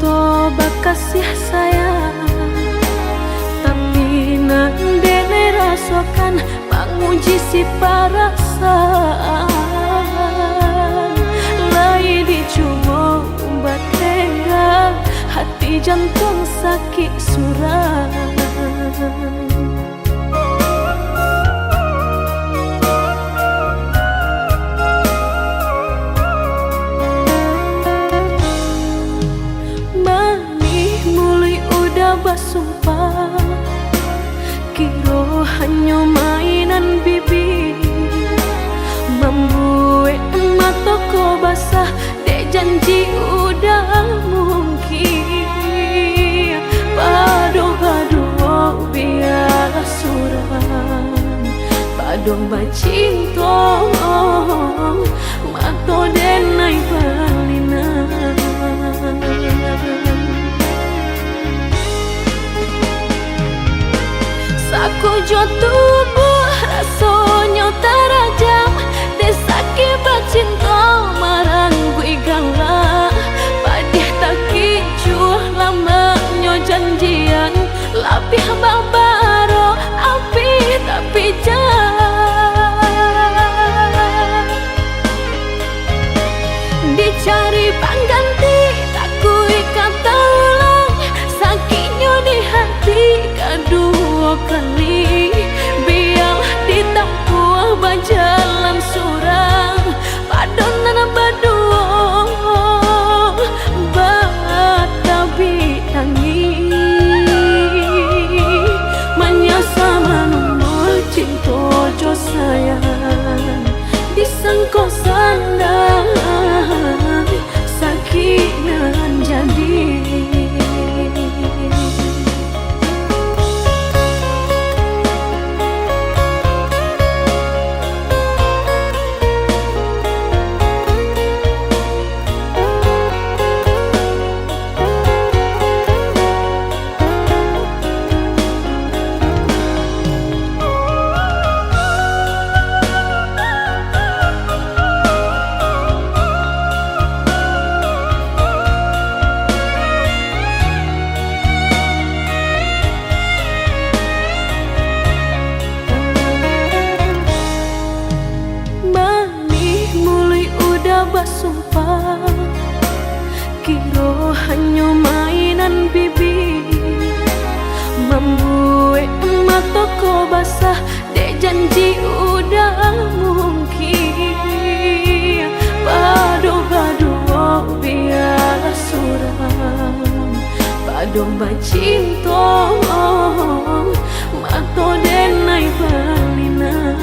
toba kasih sayang, tapi nandene rasakan menguji si perasaan. Lai dicuma batengga, hati jantung sakit suram. Basumpah kiro hanya mainan bibi, membuat mata ko basah dek janji udah mungkin. Pado-pado biar suram, pado bacinto mato denai balinan. Aku jo tubuh rasanya terajam, desaki bacinta marang gue galak. Padih tak kicuh lamanya janjian, lapih babaro api tapi jah. Dicari pengganti tak kui kata ulang, sakitnya di hati kedua kali. Biarlah ditampua berjalan surang, padonan berdua batabi tangi. Menyasa menumbuh cinta jo sayang, disangko sandang sakit nan jadi. Basumpah kiro hanya mainan bibi, membuat mata ko basah dek janji udah mungkin. Pado-pado biar suram, pado bacinto mato denai balinan.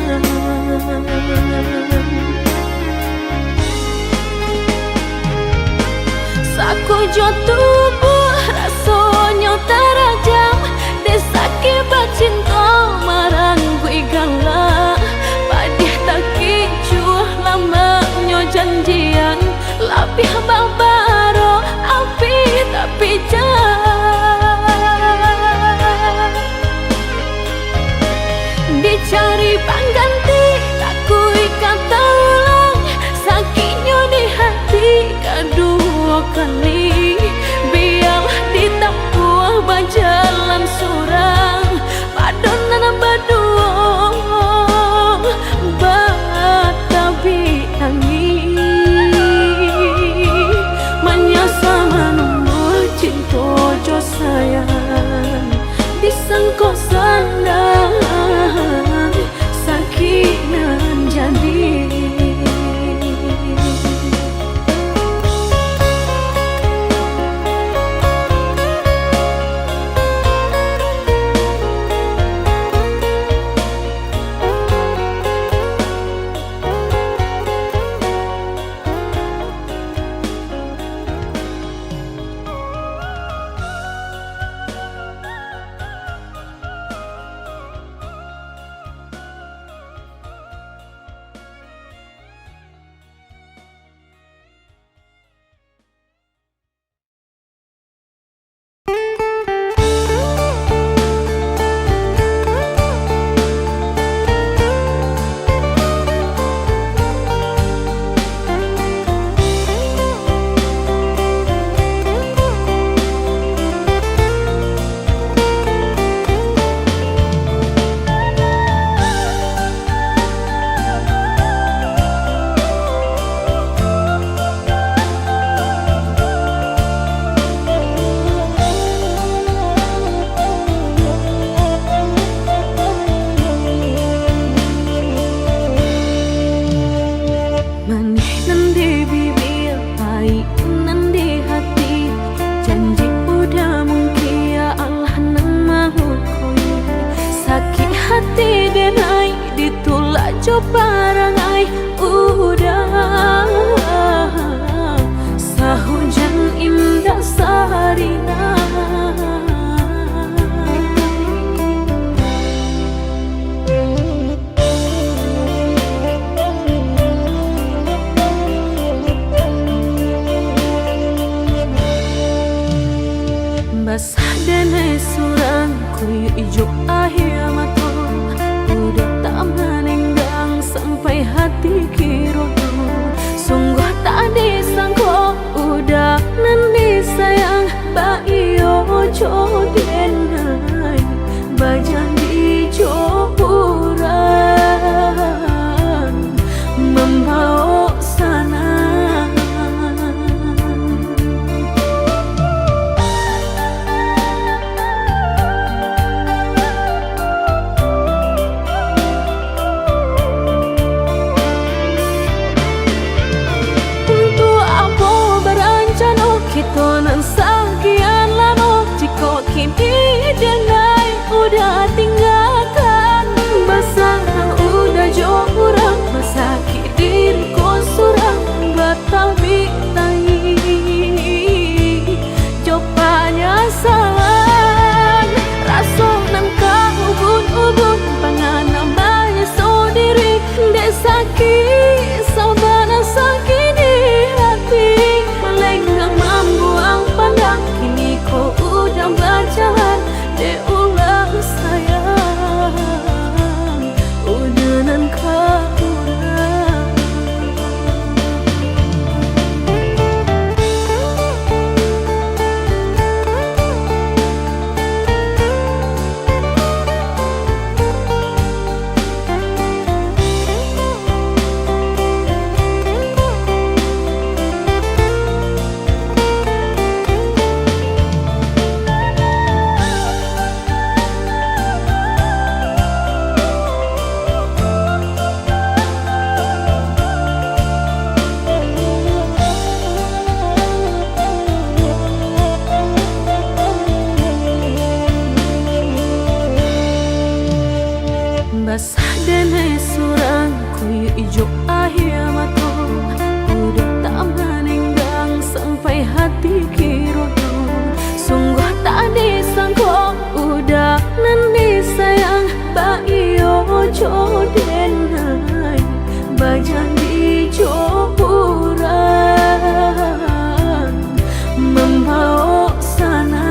Aku jo tubuh rasanya terajam, desaki bacinta marang gue galak. Padih tak kicuh lamanya janjian, lapih babaro api tapi jah. Dicari pengganti tak kui kata ulang, sakitnya di hati kedua kali. peperangai udah sahujan indah sarina. Basah denai surang kuyu ijo ahia mato, udah tak menenggang sampai hati kirodo. Sungguh tak disangko udah nanti sayang ba iyo jodenai bajan di joburan membawa sana. Kita nan sekian lama, jika kini denai udah tinggalkan. Basah udah jauh kurang, masaki diriku surang batal bitai. Jopanya salan, rasa nan kau ubun-ubun, pangan namanya sendiri. Dek sakit, saudara sakit di hati. Melenggang membuang pandang, kini kau udah berjalan. Dek ulang sayang, udah nan kau ulang. Basah denai surang kuyu ijo ahia mato, udah tak menenggang sampai hati kirodo. Sungguh tak disangko udah nanti sayang ba iyo jodenai bajan di joburan membawa sana.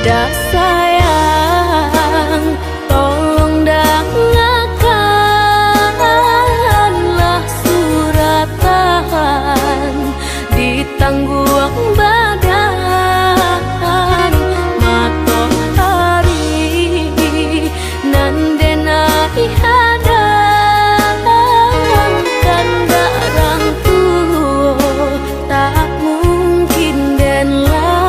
dah sayang, tolong dengarkanlah suratan ditangguang badan matahari nandena ihadang kandarang tuh tak mungkin den lawan.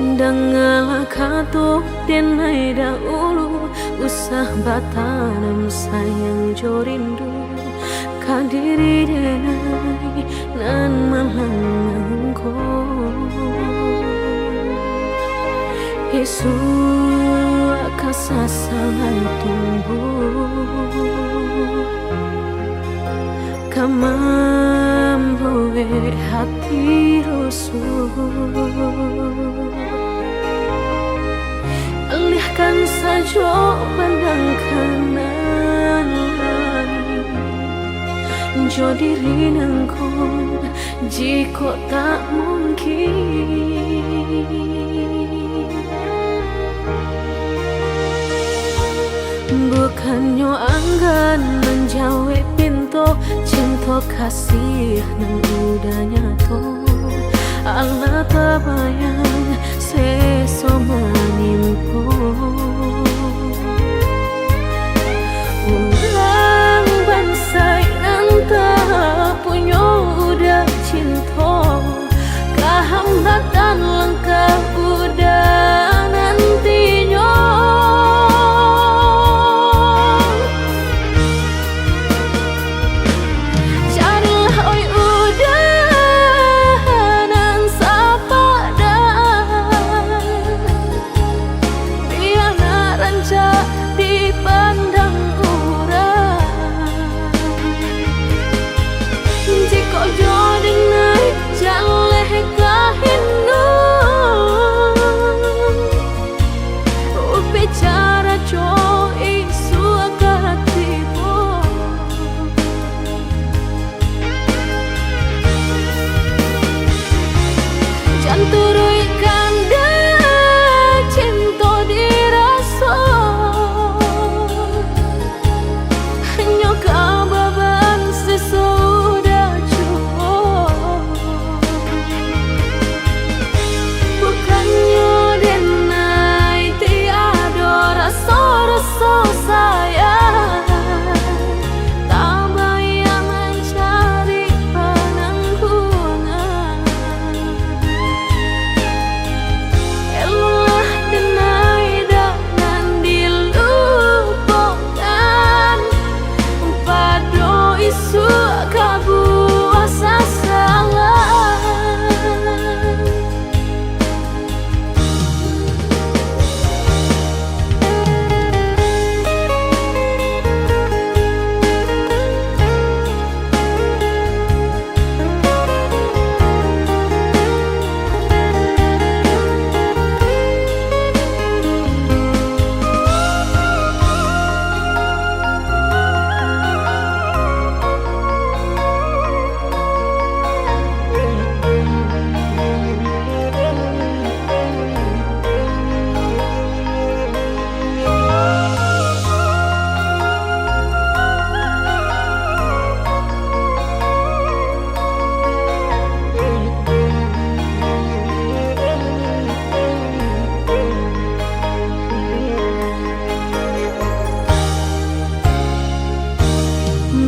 Dangala kato denai dahulu usah batanam sayang jorindu kadiri denai nan malangko Yesu kasasangan tumbuh kamamboe hati rusuh alihkan saja pandang kanan jo diri nangkong jika tak mungkin bukannya anggan menjauh pintu cinta kasih nang udah nyato Allah tabayang seso menimpo ulang bansai anta punya udah cinta kehambatan langkah udah nantinya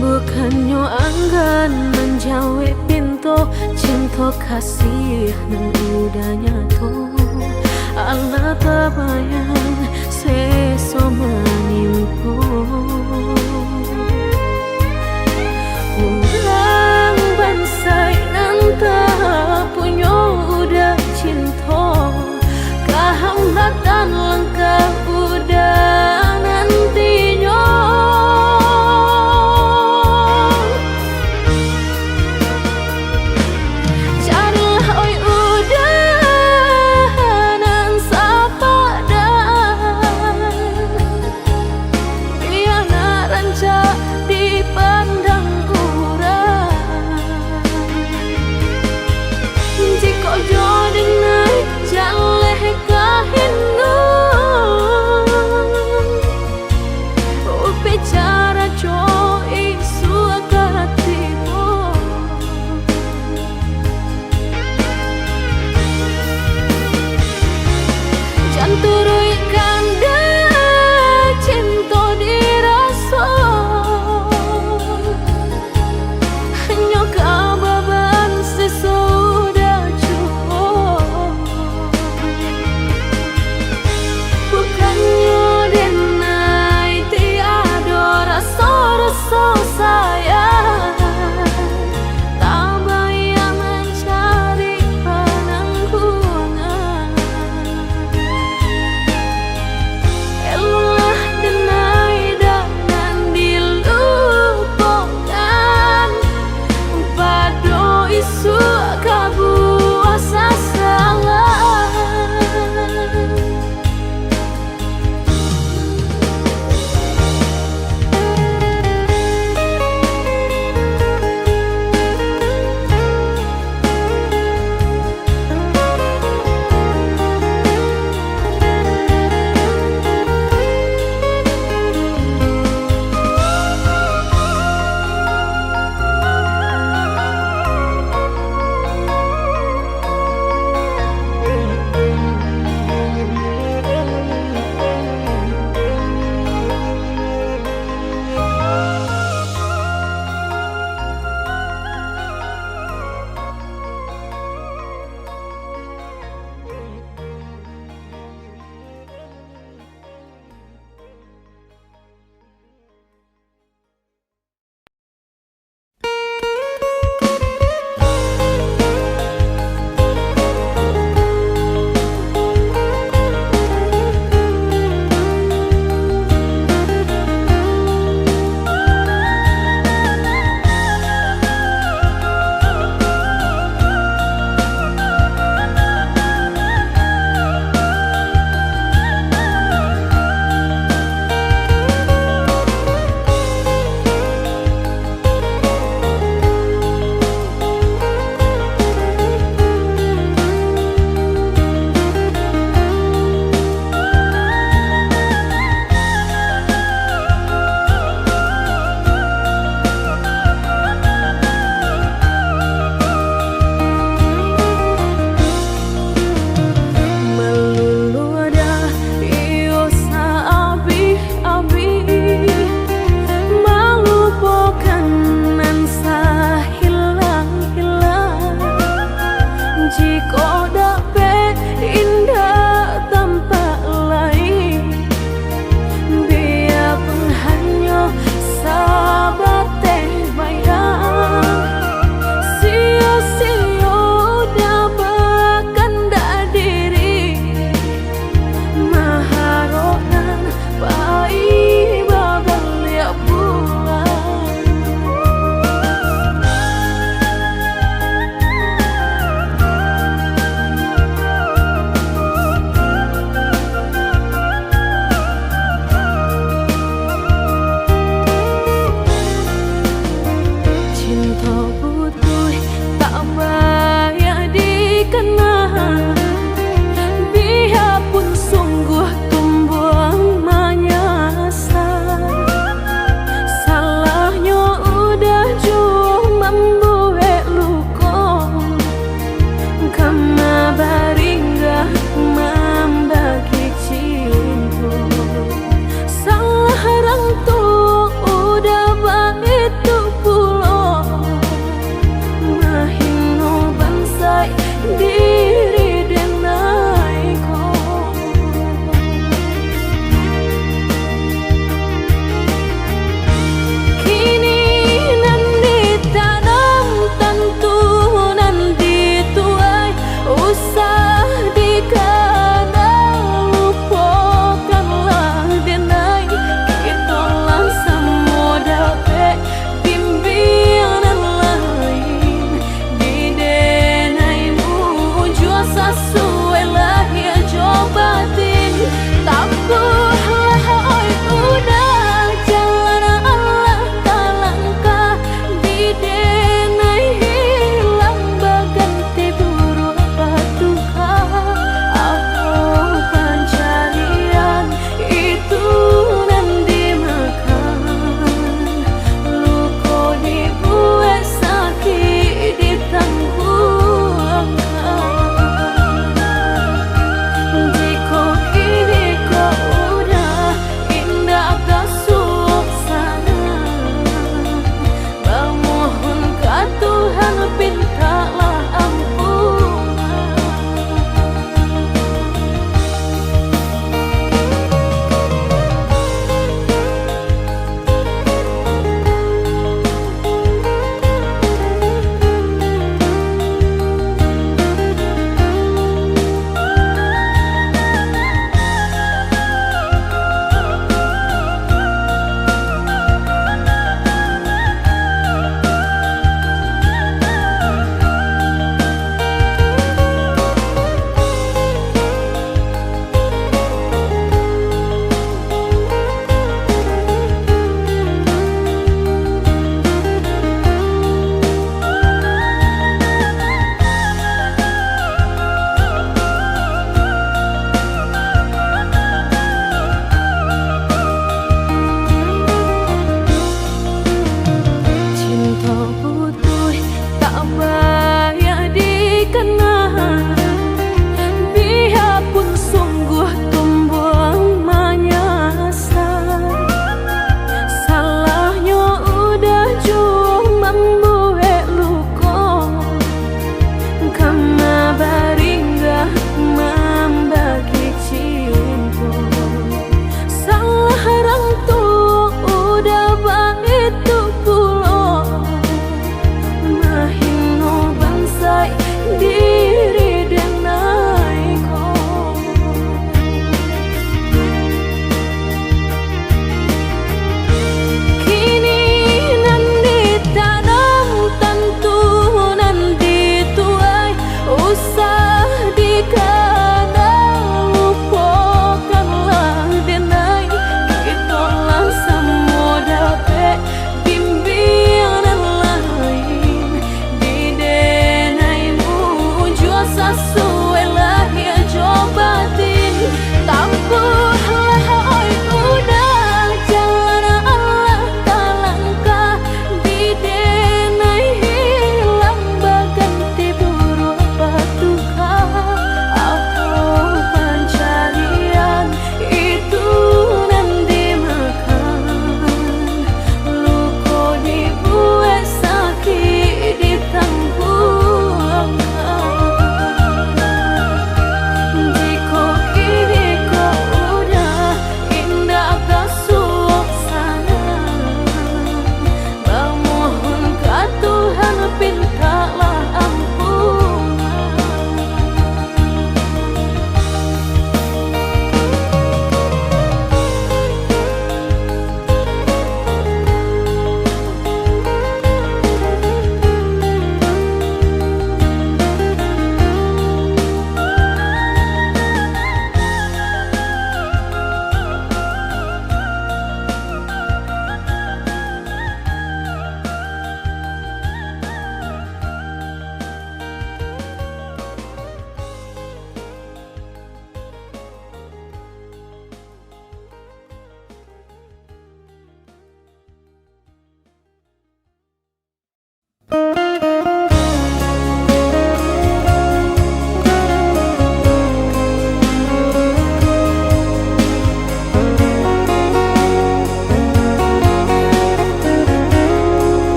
bukannya anggan menjauh pintu cinta kasih nang udah nyato Allah tabayang seso menimpo ulang bansai nanta punya udah cinta kehambatan langkah udah nantinya jadilah oi udah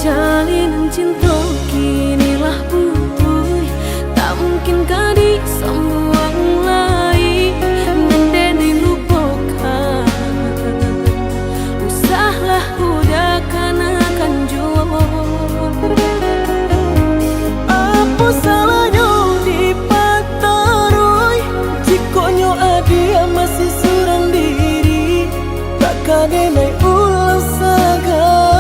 Jalinan cinta kinilah butuh, tak mungkin kau disambung lagi. Mendeni lupakan, usahlah udah akan jua. Apa salahnya dipataroi, jikonya adia masih surang diri. Takkan naik ulang segala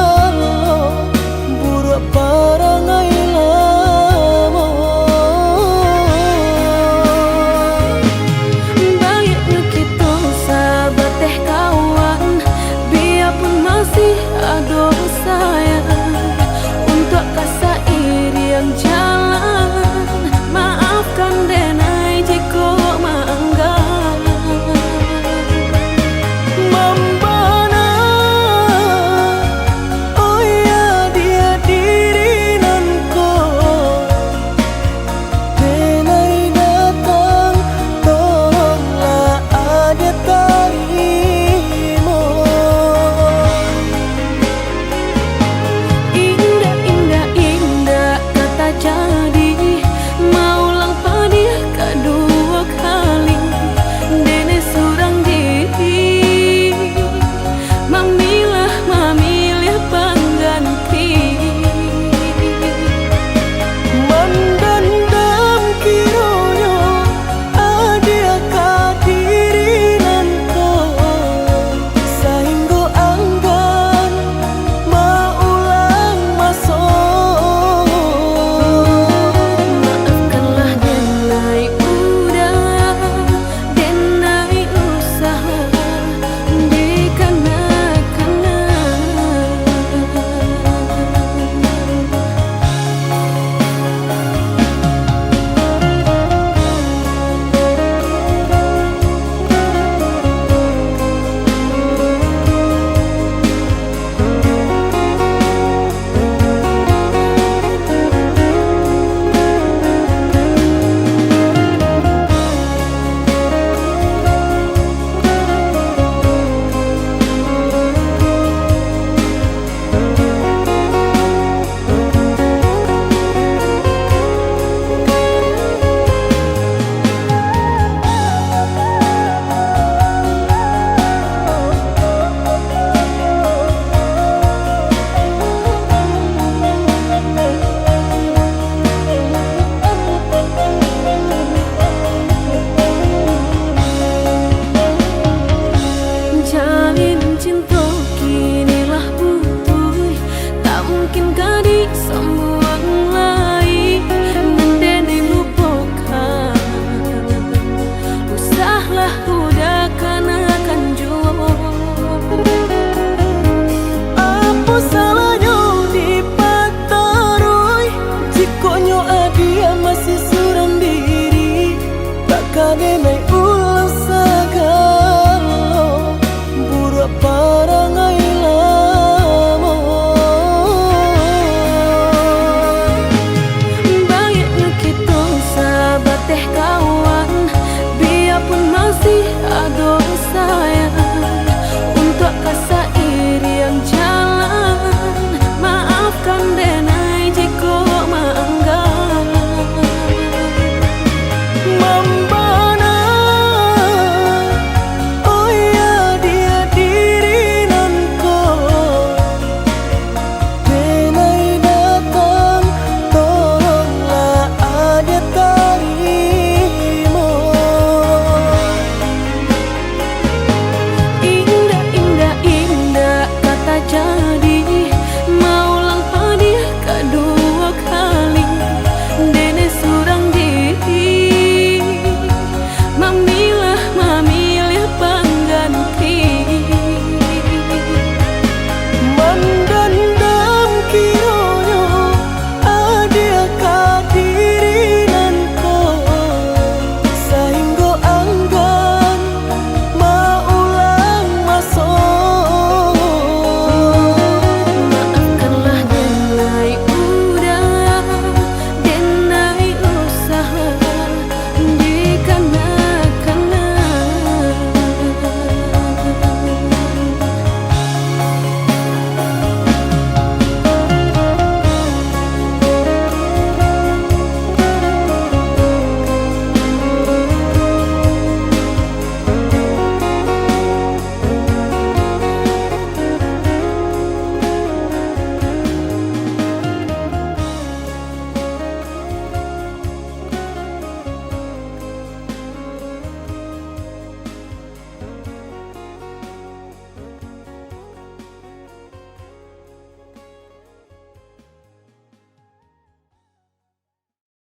buruk parangai lama. Baiknya kita sahabat teh kawan, biarpun masih ada sayang. Untuk kasa iri yang jalan, maafkan denai jika maanggap membana. Oh ya dia diri nanko, denai datang tolonglah ada tarimo. Indah, indah, indah kata jadi, maulang padia kedua kali. Dene surang diri, mamilah pengganti. Mendendam kiranya adia kadiri nanto, sehingga anggan maulang masuk. Maafkanlah denai udah, denai usaha jalin cinta kinilah butuh, tak mungkin kau disambung lagi. Mendeni lupakan, usahlah udah akan jua. Apa salahnya dipataroi, jikonya adia masih surang diri. Takkan naik ulang segala buruk parangai lama. Baiknya kita sahabat teh kawan, biarpun masih ada sayang. Untuk kasa iri yang jalan, maafkan denai jika maanggap membana. Oh ya dia diri nanko, denai datang tolonglah ada tarimo. Indah, indah, indah kata jadi, maulang padia kedua kali. Dene surang diri, mamilah